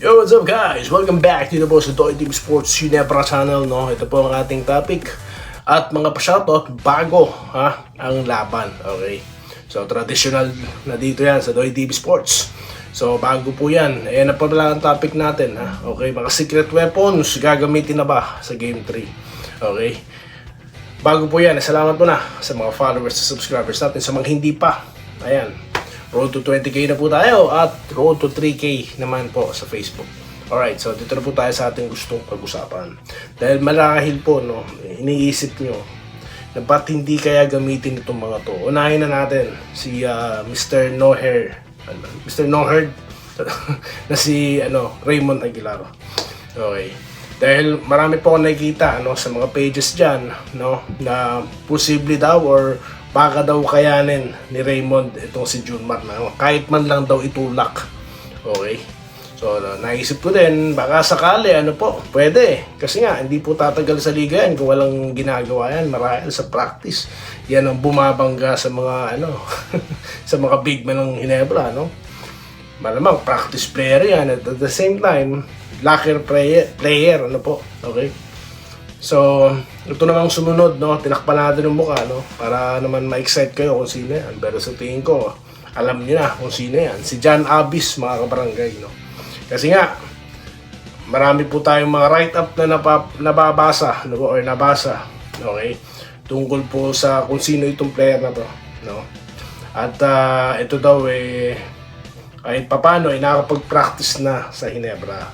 Yo, what's up guys? Welcome back dito po sa Toy Team Sports Ginebra Channel, no? Ito po ang ating topic at mga pa-shoutout bago ang laban, okay? So, traditional na dito yan sa Toy Team Sports. So, bago po yan. Ayan na pala ang topic natin, ha? Okay, mga secret weapons gagamitin na ba sa Game 3? Okay? Bago po yan, salamat po na sa mga followers at subscribers natin. Sa mga hindi pa, ayan, road to 20k na po tayo at road to 3k naman po sa Facebook. Alright, so dito na po tayo sa ating gustong pag-usapan. Dahil marahil po, no, iniisip nyo na ba't hindi kaya gamitin itong mga to. Unahin na natin si Mr. No Hair, Mr. No Hair na si Raymond Aguilar. Okay. Dahil marami po akong nakikita sa mga pages dyan, no, na posible daw or baka daw kayanin ni Raymond itong si Junmar na kahit man lang daw itulak. Okay? So, naisip ko din, baka sakali, pwede. Kasi nga, hindi po tatagal sa liga yan kung walang ginagawa yan. Marahil sa practice. Yan ang bumabangga sa mga, sa mga big man ng Ginebra, no? Malamang, practice player yan. At the same time, locker player, okay? So, ito namang sumunod, no? Tinakpan natin yung mukha, no? Para naman ma-excite kayo kung sino yan. Pero sa tingin ko, alam niyo na kung sino yan. Si John Abis, mga kabarangay, no? Kasi nga, marami po tayong mga write-up na nababasa, no? Or nabasa, okay? Tungkol po sa kung sino itong player na to, no? At ito daw, kahit papano, nakapag-practice na sa Ginebra.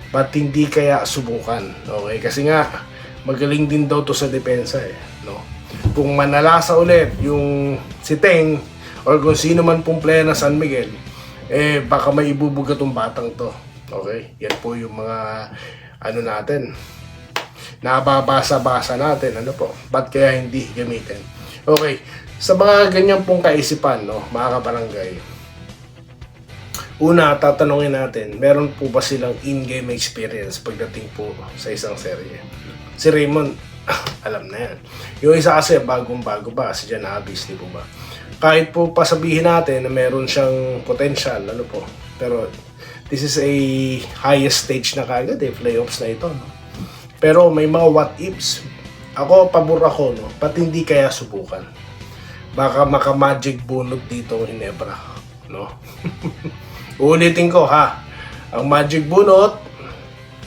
Ba't hindi kaya subukan? Okay? Kasi nga, magaling din daw to sa depensa, no? Kung manalasa ulit yung si Teng or kung sino man pong player na San Miguel, baka may ibubuga tong batang to. Okay? Yan po yung mga natin, nababasa-basa natin, ba't kaya hindi gamitin? Okay, sa mga ganyan pong kaisipan, no, mga kabarangay, una, tatanungin natin, meron po ba silang in-game experience pagdating po sa isang serye? Si Raymond, alam na yan. Yung isa kasi, bagong-bago pa, si John Abis, di po ba? Kahit po pasabihin natin na meron siyang potential, pero this is a highest stage na kagad, playoffs na ito, no? Pero may mga what-ifs. Ako, pabor ako, no? Ba't hindi kaya subukan? Baka maka-magic bunot dito ang Ginebra, no? Ulitin ko, ang magic bunot,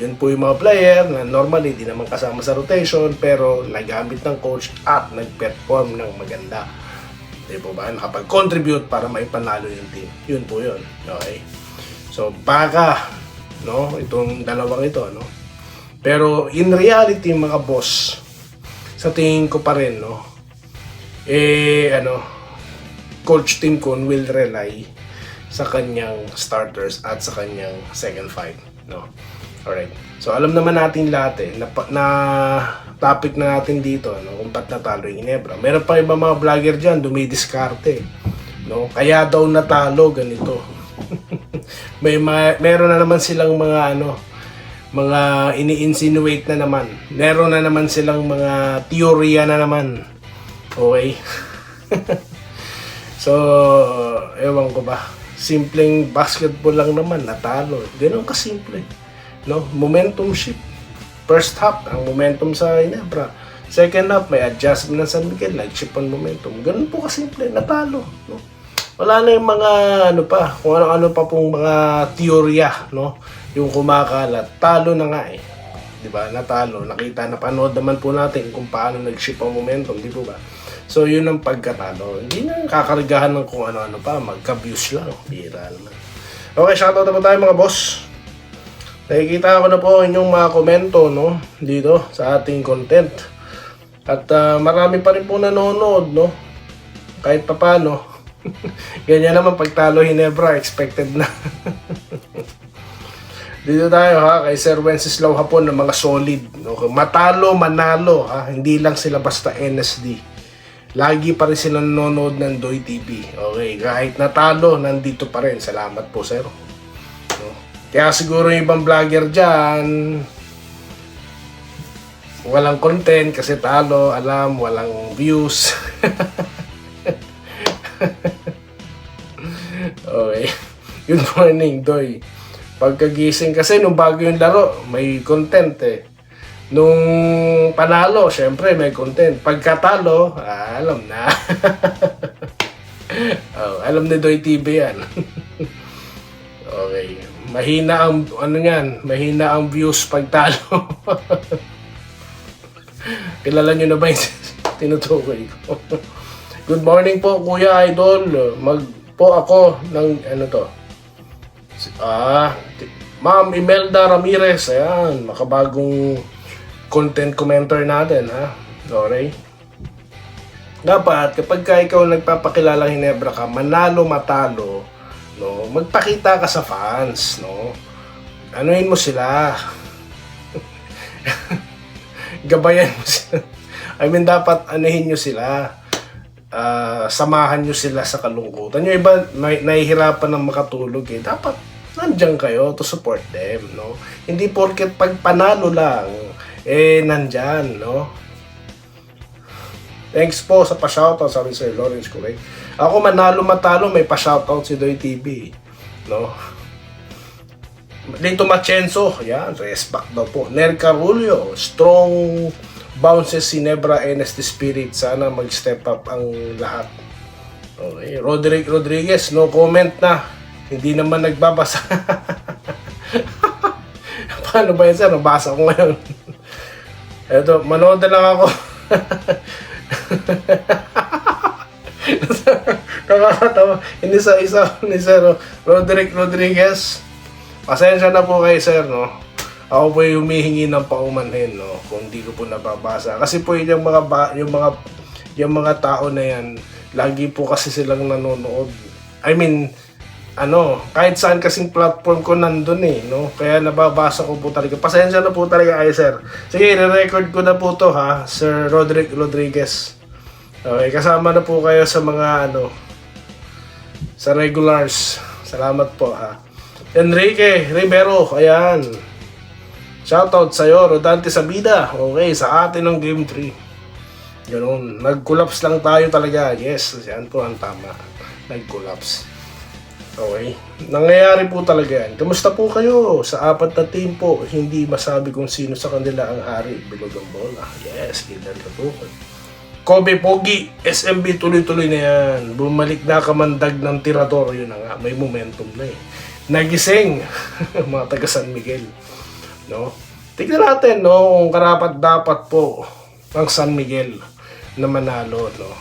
yun po yung mga player na normally di naman kasama sa rotation pero nagamit ng coach at nag-perform ng maganda. Di po ba? Nakapag-contribute para maipanalo yung team. Yun po yun. Okay? So, baka, no? Itong dalawang ito, no? Pero in reality, mga boss, sa tingin ko pa rin, no? Coach Tim Con will rely sa kanyang starters at sa kanyang second five, no? Alright. So, alam naman natin lahat na topic na natin dito, no, kung ba't natalo yung Ginebra. Meron pa iba mga vlogger dyan, dumidiskarte, no? Kaya daw natalo, ganito. Meron na naman silang mga mga ini-insinuate na naman. Meron na naman silang mga teorya na naman. Okay? So, ewan ko ba. Simpleng basketball lang naman, natalo. Ganun kasimple. No? Momentum shift. First half, ang momentum sa Ginebra. Second half, may adjustment ng San Miguel, nag-shift ang momentum. Ganun po kasimple, natalo. No? Wala na yung mga kung ano-ano pa pong mga teorya, no? Yung kumakalat. Talo na nga Diba? Natalo. Nakita, napanood naman po natin kung paano nag-shift ang momentum, di po ba? So, yun ang pagkatalo. Hindi na kakargahan ng kung ano-ano pa. Magka-views lang. Bira naman. Okay, shoutout na po tayo mga boss. Nakikita ko na po inyong mga komento, no? Dito sa ating content. At marami pa rin po nanonood, no? Kahit pa paano. Ganyan naman pagtalo Ginebra, expected na. Dito tayo kay Sir Wenceslao Hapon ng mga solid, no? Matalo, manalo, hindi lang sila basta NSD. Lagi pa rin sila nanonood ng Doy TV. Okay, kahit natalo, nandito pa rin. Salamat po, sir. No? Kaya siguro yung ibang vlogger dyan, walang content kasi talo, walang views. Okay. Good morning, Doy. Pagkagising kasi nung bago yung laro, may content eh. Nung panalo, syempre may content. Pagkatalo, alam na. Oh, alam ni Doy TV yan. Okay. Mahina ang ano yan, mahina ang views pagtalo. Kilala nyo na ba yung tinutukoy ko? Good morning po, Kuya Idol. Magpo ako ng ano to. Ma'am Imelda Ramirez. Ayan, makabagong content commenter natin, ha? Okay. Dapat, kapag ka ikaw nagpapakilala Hinebra ka, manalo, matalo, no? Magpakita ka sa fans, no? Anuhin mo sila. Gabayan mo sila. I mean, dapat anuhin nyo sila. Samahan nyo sila sa kalungkutan. Yung iba, nahihirapan ng makatulog eh. Dapat, nandyan kayo to support them, no? Hindi porket pag panalo lang, eh, nandyan, no? Thanks po sa pa-shoutout, sabi Sir Lawrence, correct? Ako manalo matalo, may pa-shoutout si Doy TV, no? Dito Machenzo, yan, rest back daw po. Ner Carulio, strong bounces si Nebra NST Spirit. Sana mag-step up ang lahat. Okay, Roderick Rodriguez, no comment na. Hindi naman nagbabasa. Paano ba yan, sir? Nabasa ko ngayon. Eto, manood na lang ako. Nakakatawa. Hindi sa isa ni Sir Roderick Rodriguez. Pasensya na po kay Sir, no? Ako po yung humihingi ng paumanhin, no? Kung hindi ko po nababasa. Kasi po yung mga tao na yan, lagi po kasi silang nanonood. I mean, kahit saan kasing platform ko nandun eh, no? Kaya nababasa ko po talaga. Pasensya na po talaga kay Sir. Sige, re-record ko na po to, ha? Sir Roderick Rodriguez. Okay, kasama na po kayo sa mga sa regulars. Salamat po, ha. Enrique Rivero, ayan. Shoutout sa'yo, Rodante Sabida. Okay, sa atin ng Game 3. Ganun, nag-collapse lang tayo talaga. Yes, yan po ang tama. Nag-collapse. Okay, nangyayari po talaga yan. Kamusta po kayo sa apat na team po? Hindi masabi kung sino sa kanila ang hari. Bilog ang bola. Yes, kailan ka po. Kobe Pogi, SMB tuloy-tuloy na yan. Bumalik na kamandag ng tirador. Yun na nga, may momentum na eh. Nagising, mga taga San Miguel. No? Tignan natin, no, kung karapat-dapat po ang San Miguel na manalo, no?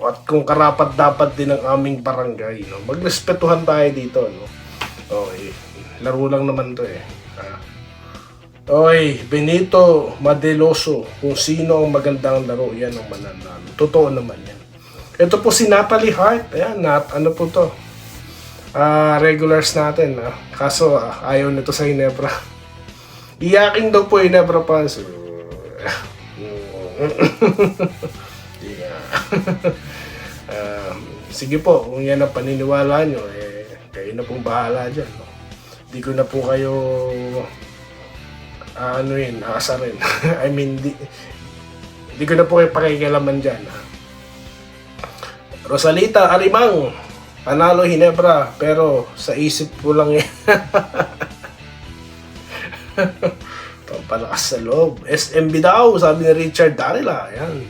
At kung karapat-dapat din ang aming barangay, no? Magrespetuhan tayo dito, no? Okay, laro lang naman to eh. Okay, Benito Madeloso, kung sino ang magandang laro, yan ang mananalo. Totoo naman yan. Ito po si Natalie Hart. Ayan, ano po to? Regulars natin. Kaso, ayaw nito sa Hinebra. Iyakin daw po Hinebra fans. Sige po, kung yan ang paniniwala nyo, kayo na pong bahala dyan. No? Di ko na po kayo aasarin. I mean, di ko na po kayo pakikialaman dyan. Rosalita Arimang, panalo Hinebra, pero sa isip ko lang yan. Palakas sa loob. SMB daw, sabi ni Richard Darila. Ayan.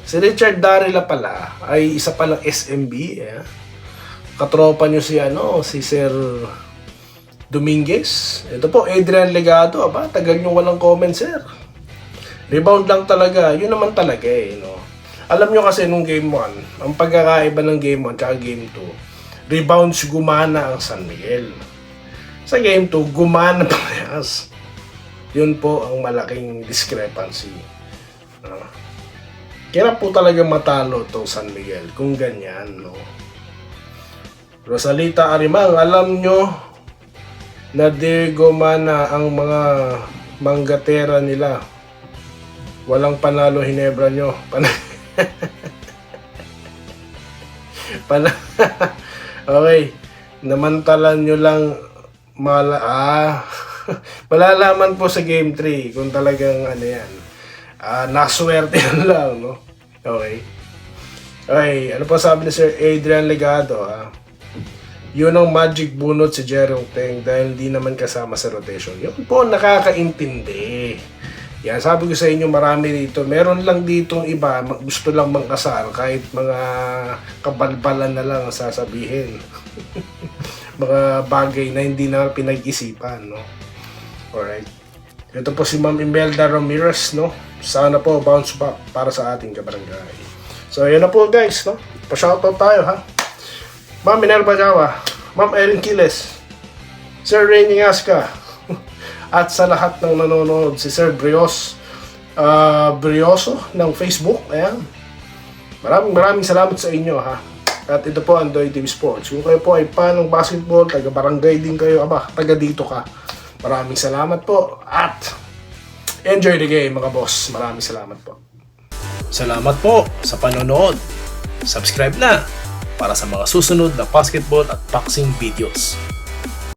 Si Richard Darila pala ay isa palang SMB. Ayan. Katropa nyo si Sir Dominguez. Ito po, Adrian Legado. Aba, tagal nyo walang comment, sir. Rebound lang talaga. Yun naman talaga eh, no? Alam nyo kasi nung Game 1, ang pagkakaiba ng Game 1 at Game 2, rebounds gumana ang San Miguel. Sa Game 2, gumana parehas. Yun po ang malaking discrepancy. Kaya po talaga matalo to San Miguel kung ganyan, no? Rosalita Arimang, alam nyo na di gumana ang mga manggatera nila. Walang panalo Hinebra nyo. Okay. Namantalan nyo lang malalaman po sa Game 3 kung talagang yan. Naswerte lang, no? Okay. Okay. Ano pa sabi ni Sir Adrian Legado, Yun ang magic bunot si Jerome Teng dahil hindi naman kasama sa rotation. Yun po ang nakakaintindi. Yan, sabi ko sa inyo, marami dito. Meron lang dito iba, gusto lang mangkasal kahit mga kabalbalan na lang ang sasabihin. Mga bagay na hindi na pinag-isipan, no? Alright. Ito po si Ma'am Imelda Ramirez, no? Sana po bounce back para sa ating kabarangay. So, yan na po guys, no? Pa-shoutout tayo, ha? Ma'am Minerva Jawa, Ma'am Erin Quiles, Sir Rainy Asca, at sa lahat ng nanonood, si Sir Brioso ng Facebook. Ayan. Maraming salamat sa inyo, ha? At ito po ang Doy TV Sports. Kung kayo po ay fan ng basketball, taga-barangay din kayo, taga dito ka. Maraming salamat po at enjoy the game mga boss. Maraming salamat po. Salamat po sa panonood. Subscribe na para sa mga susunod na basketball at boxing videos.